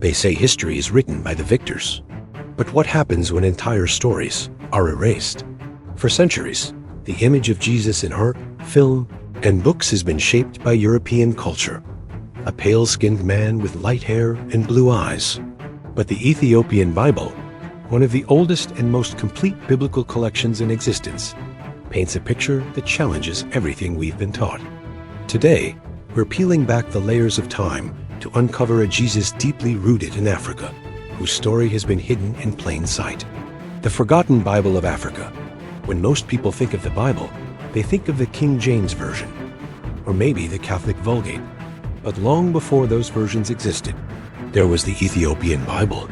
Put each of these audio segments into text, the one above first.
They say history is written by the victors. But what happens when entire stories are erased? For centuries, the image of Jesus in art, film, and books has been shaped by European culture. A pale-skinned man with light hair and blue eyes. But the Ethiopian Bible, one of the oldest and most complete biblical collections in existence, paints a picture that challenges everything we've been taught. Today, we're peeling back the layers of time to uncover a Jesus deeply rooted in Africa, whose story has been hidden in plain sight. The forgotten Bible of Africa. When most people think of the Bible, they think of the King James Version, or maybe the Catholic Vulgate. But long before those versions existed, there was the Ethiopian Bible,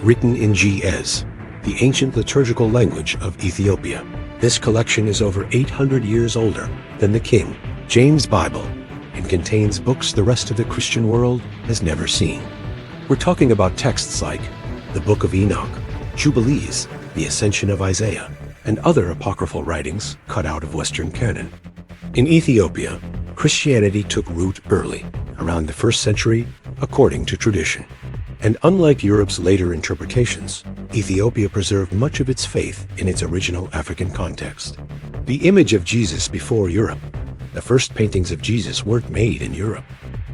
written in Ge'ez, the ancient liturgical language of Ethiopia. This collection is over 800 years older than the King James Bible and contains books the rest of the Christian world has never seen. We're talking about texts like the Book of Enoch, Jubilees, the Ascension of Isaiah, and other apocryphal writings cut out of Western canon. In Ethiopia, Christianity took root early, around the 1st century, according to tradition. And unlike Europe's later interpretations, Ethiopia preserved much of its faith in its original African context. The image of Jesus before Europe. The first paintings of Jesus weren't made in Europe.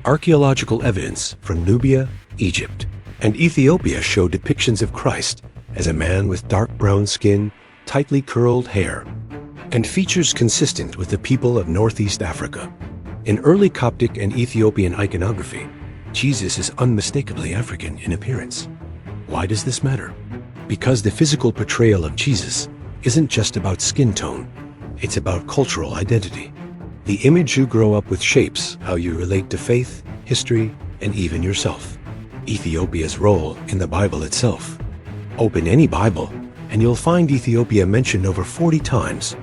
Archaeological evidence from Nubia, Egypt, and Ethiopia show depictions of Christ as a man with dark brown skin, tightly curled hair, and features consistent with the people of Northeast Africa. In early Coptic and Ethiopian iconography, Jesus is unmistakably African in appearance. Why does this matter? Because the physical portrayal of Jesus isn't just about skin tone, it's about cultural identity. The image you grow up with shapes how you relate to faith, history, and even yourself. Ethiopia's role in the Bible itself. Open any Bible, and you'll find Ethiopia mentioned over 40 times,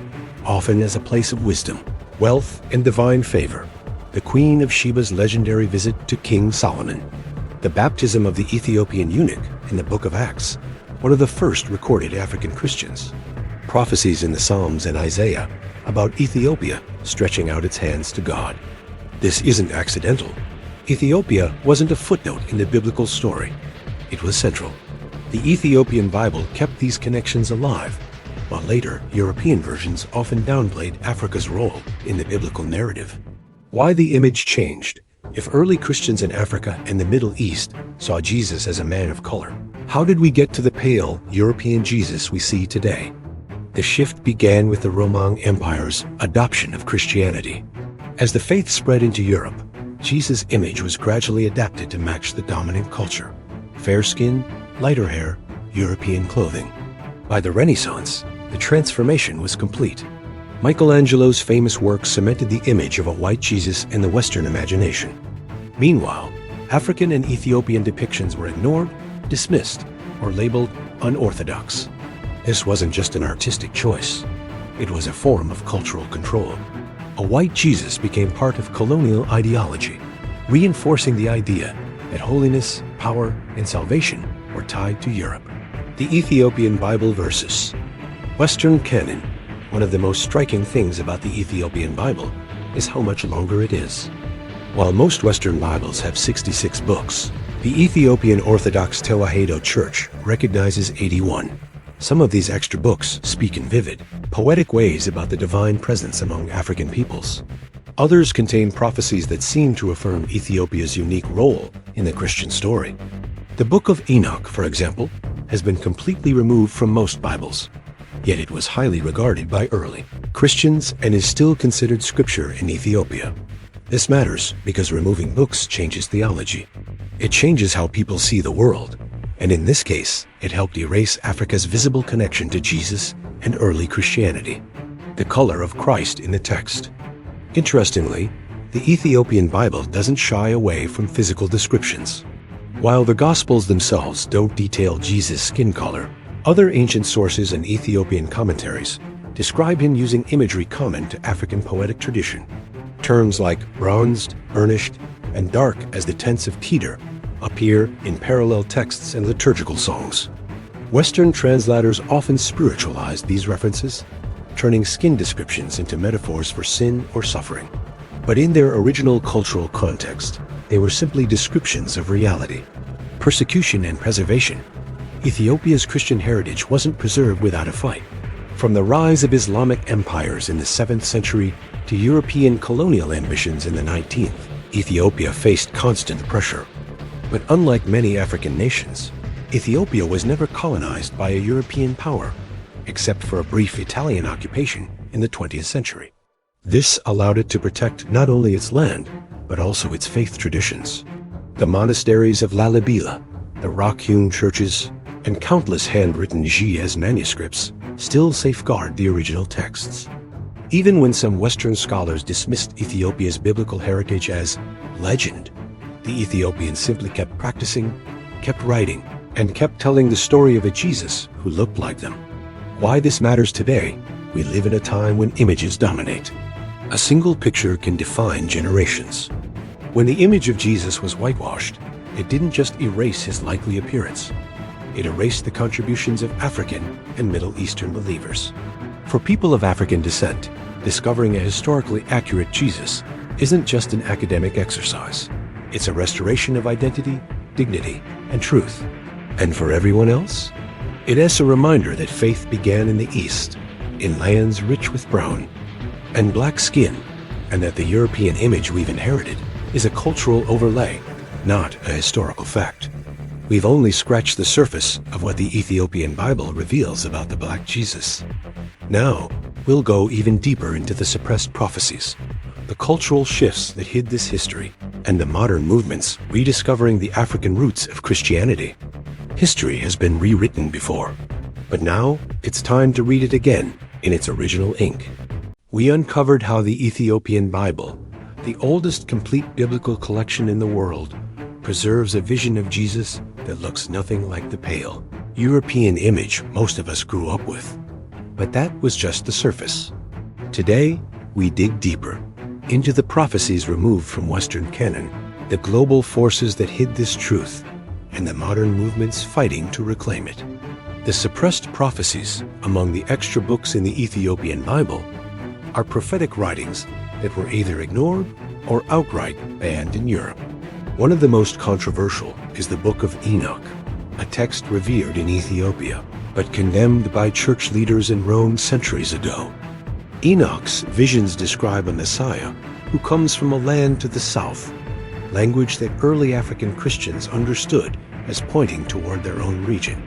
often as a place of wisdom, wealth, and divine favor. The Queen of Sheba's legendary visit to King Solomon. The baptism of the Ethiopian eunuch in the Book of Acts, one of the first recorded African Christians. Prophecies in the Psalms and Isaiah about Ethiopia stretching out its hands to God. This isn't accidental. Ethiopia wasn't a footnote in the biblical story. It was central. The Ethiopian Bible kept these connections alive, while later European versions often downplayed Africa's role in the biblical narrative. Why the image changed? If early Christians in Africa and the Middle East saw Jesus as a man of color, how did we get to the pale European Jesus we see today? The shift began with the Roman Empire's adoption of Christianity. As the faith spread into Europe, Jesus' image was gradually adapted to match the dominant culture. Fair skin, lighter hair, European clothing. By the Renaissance, the transformation was complete. Michelangelo's famous work cemented the image of a white Jesus in the Western imagination. Meanwhile, African and Ethiopian depictions were ignored, dismissed, or labeled unorthodox. This wasn't just an artistic choice. It was a form of cultural control. A white Jesus became part of colonial ideology, reinforcing the idea that holiness, power, and salvation were tied to Europe. The Ethiopian Bible verses. Western canon. One of the most striking things about the Ethiopian Bible is how much longer it is. While most Western Bibles have 66 books, the Ethiopian Orthodox Tewahedo Church recognizes 81. Some of these extra books speak in vivid, poetic ways about the divine presence among African peoples. Others contain prophecies that seem to affirm Ethiopia's unique role in the Christian story. The Book of Enoch, for example, has been completely removed from most Bibles, yet it was highly regarded by early Christians and is still considered scripture in Ethiopia. This matters because removing books changes theology. It changes how people see the world, and in this case, it helped erase Africa's visible connection to Jesus and early Christianity. The color of Christ in the text. Interestingly, the Ethiopian Bible doesn't shy away from physical descriptions. While the Gospels themselves don't detail Jesus' skin color, other ancient sources and Ethiopian commentaries describe him using imagery common to African poetic tradition. Terms like bronzed, burnished, and dark as the tents of Kedar appear in parallel texts and liturgical songs. Western translators often spiritualize these references, turning skin descriptions into metaphors for sin or suffering. But in their original cultural context, they were simply descriptions of reality. persecution and preservation. Ethiopia's Christian heritage wasn't preserved without a fight. From the rise of Islamic empires in the 7th century to European colonial ambitions in the 19th, Ethiopia faced constant pressure. But unlike many African nations, Ethiopia was never colonized by a European power, except for a brief Italian occupation in the 20th century. This allowed it to protect not only its land, but also its faith traditions. The monasteries of Lalibela, the rock-hewn churches, and countless handwritten GS manuscripts still safeguard the original texts. Even when some Western scholars dismissed Ethiopia's biblical heritage as legend, the Ethiopians simply kept practicing, kept writing, and kept telling the story of a Jesus who looked like them. Why this matters today? We live in a time when images dominate. A single picture can define generations. When the image of Jesus was whitewashed, it didn't just erase his likely appearance. It erased the contributions of African and Middle Eastern believers. For people of African descent, discovering a historically accurate Jesus isn't just an academic exercise. It's a restoration of identity, dignity, and truth. And for everyone else, it is a reminder that faith began in the East, in lands rich with brown and black skin, and that the European image we've inherited is a cultural overlay, not a historical fact. We've only scratched the surface of what the Ethiopian Bible reveals about the Black Jesus. Now, we'll go even deeper into the suppressed prophecies, the cultural shifts that hid this history, and the modern movements rediscovering the African roots of Christianity. History has been rewritten before, but now it's time to read it again in its original ink. We uncovered how the Ethiopian Bible, the oldest complete biblical collection in the world, preserves a vision of Jesus that looks nothing like the pale European image most of us grew up with. But that was just the surface. Today, we dig deeper into the prophecies removed from Western canon, the global forces that hid this truth, and the modern movements fighting to reclaim it. The suppressed prophecies among the extra books in the Ethiopian Bible are prophetic writings that were either ignored or outright banned in Europe. One of the most controversial is the Book of Enoch, a text revered in Ethiopia, but condemned by church leaders in Rome centuries ago. Enoch's visions describe a Messiah who comes from a land to the south, language that early African Christians understood as pointing toward their own region.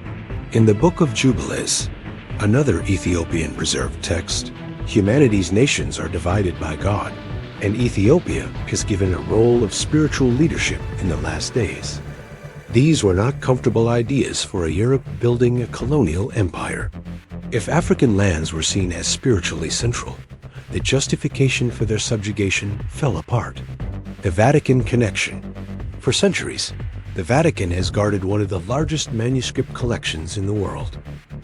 In the Book of Jubilees, another Ethiopian preserved text, humanity's nations are divided by God, and Ethiopia is given a role of spiritual leadership in the last days. These were not comfortable ideas for a Europe building a colonial empire. If African lands were seen as spiritually central, the justification for their subjugation fell apart. The Vatican connection. For centuries, the Vatican has guarded one of the largest manuscript collections in the world.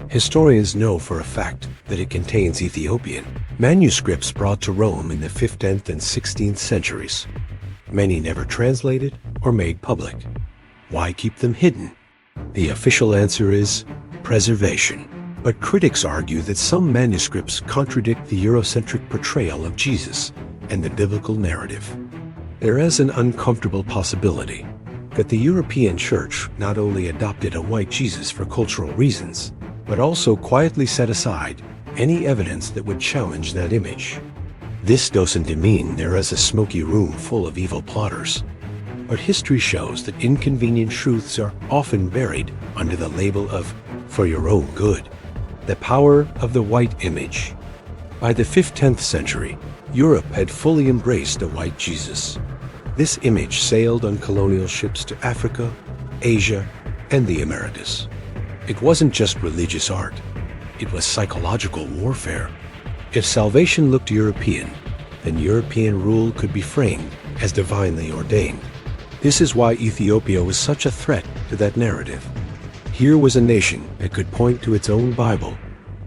Historians know for a fact that it contains Ethiopian manuscripts brought to Rome in the 15th and 16th centuries. Many never translated or made public. Why keep them hidden? The official answer is preservation. But critics argue that some manuscripts contradict the Eurocentric portrayal of Jesus and the biblical narrative. There is an uncomfortable possibility that the European Church not only adopted a white Jesus for cultural reasons, but also quietly set aside any evidence that would challenge that image. This doesn't mean there is a smoky room full of evil plotters, but history shows that inconvenient truths are often buried under the label of "for your own good." The power of the white image. By the 15th century, Europe had fully embraced a white Jesus. This image sailed on colonial ships to Africa, Asia, and the Americas. It wasn't just religious art, it was psychological warfare. If salvation looked European, then European rule could be framed as divinely ordained. This is why Ethiopia was such a threat to that narrative. Here was a nation that could point to its own Bible,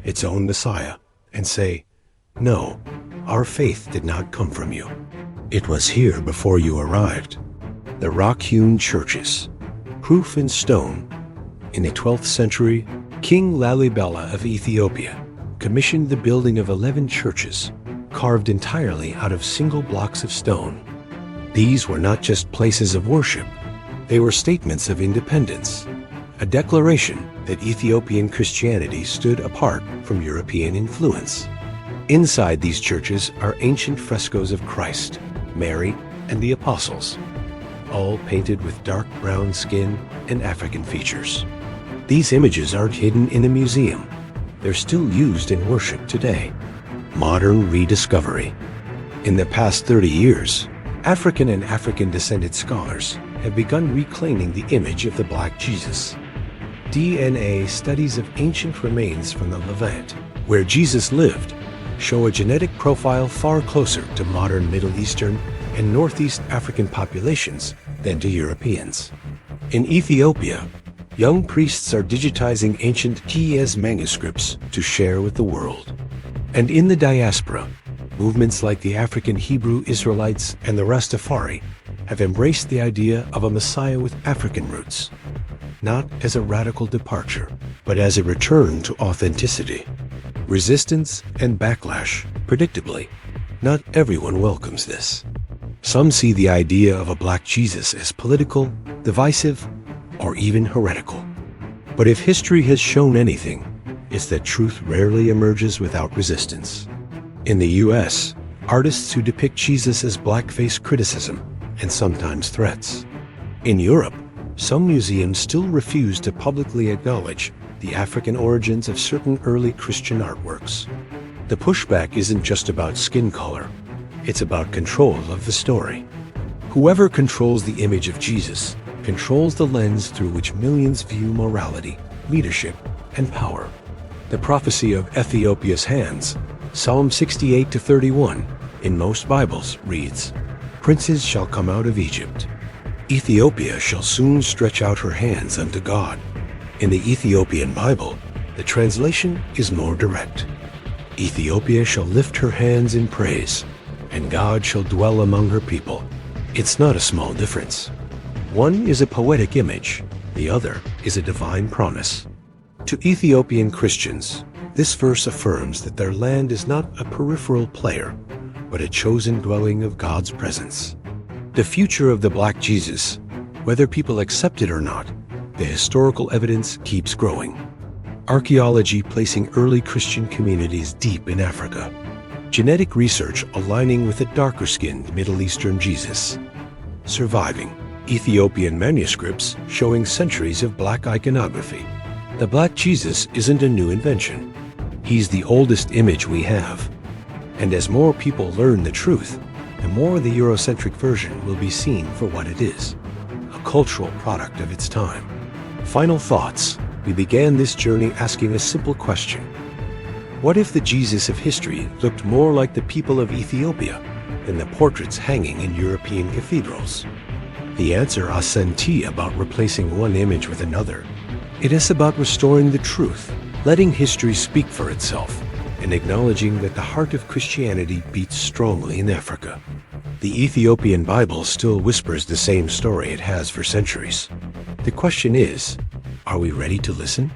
its own Messiah, and say, "No, our faith did not come from you. It was here before you arrived." The rock-hewn churches, proof in stone. In the 12th century, King Lalibela of Ethiopia commissioned the building of 11 churches, carved entirely out of single blocks of stone. These were not just places of worship, They were statements of independence, a declaration that Ethiopian Christianity stood apart from European influence. Inside these churches are ancient frescoes of Christ, Mary, and the apostles, all painted with dark brown skin and African features. These images aren't hidden in a museum. They're still used in worship today. Modern rediscovery. In the past 30 years, African and African-descended scholars have begun reclaiming the image of the Black Jesus. DNA studies of ancient remains from the Levant, where Jesus lived, show a genetic profile far closer to modern Middle Eastern and Northeast African populations than to Europeans. In Ethiopia, young priests are digitizing ancient Ge'ez manuscripts to share with the world. And in the diaspora, movements like the African Hebrew Israelites and the Rastafari have embraced the idea of a Messiah with African roots, not as a radical departure, but as a return to authenticity. Resistance and backlash, predictably, not everyone welcomes this. Some see the idea of a Black Jesus as political, divisive, or even heretical. But if history has shown anything, it's that truth rarely emerges without resistance. In the US, artists who depict Jesus as Black face criticism and sometimes threats. In Europe, some museums still refuse to publicly acknowledge the African origins of certain early Christian artworks. The pushback isn't just about skin color. It's about control of the story. Whoever controls the image of Jesus controls the lens through which millions view morality, leadership, and power. The prophecy of Ethiopia's hands, Psalm 68-31, in most Bibles reads, "Princes shall come out of Egypt. Ethiopia shall soon stretch out her hands unto God." In the Ethiopian Bible, the translation is more direct. Ethiopia shall lift her hands in praise, and God shall dwell among her people. It's not a small difference. One is a poetic image, the other is a divine promise. To Ethiopian Christians, this verse affirms that their land is not a peripheral player, but a chosen dwelling of God's presence. The future of the Black Jesus, whether people accept it or not, the historical evidence keeps growing. Archaeology placing early Christian communities deep in Africa. Genetic research aligning with a darker-skinned Middle Eastern Jesus. Surviving Ethiopian manuscripts showing centuries of Black iconography. The Black Jesus isn't a new invention. He's the oldest image we have. And as more people learn the truth, the more the Eurocentric version will be seen for what it is, a cultural product of its time. Final thoughts. We began this journey asking a simple question. What if the Jesus of history looked more like the people of Ethiopia than the portraits hanging in European cathedrals? The answer isn't about replacing one image with another. It is about restoring the truth, letting history speak for itself, and acknowledging that the heart of Christianity beats strongly in Africa. The Ethiopian Bible still whispers the same story it has for centuries. The question is, are we ready to listen?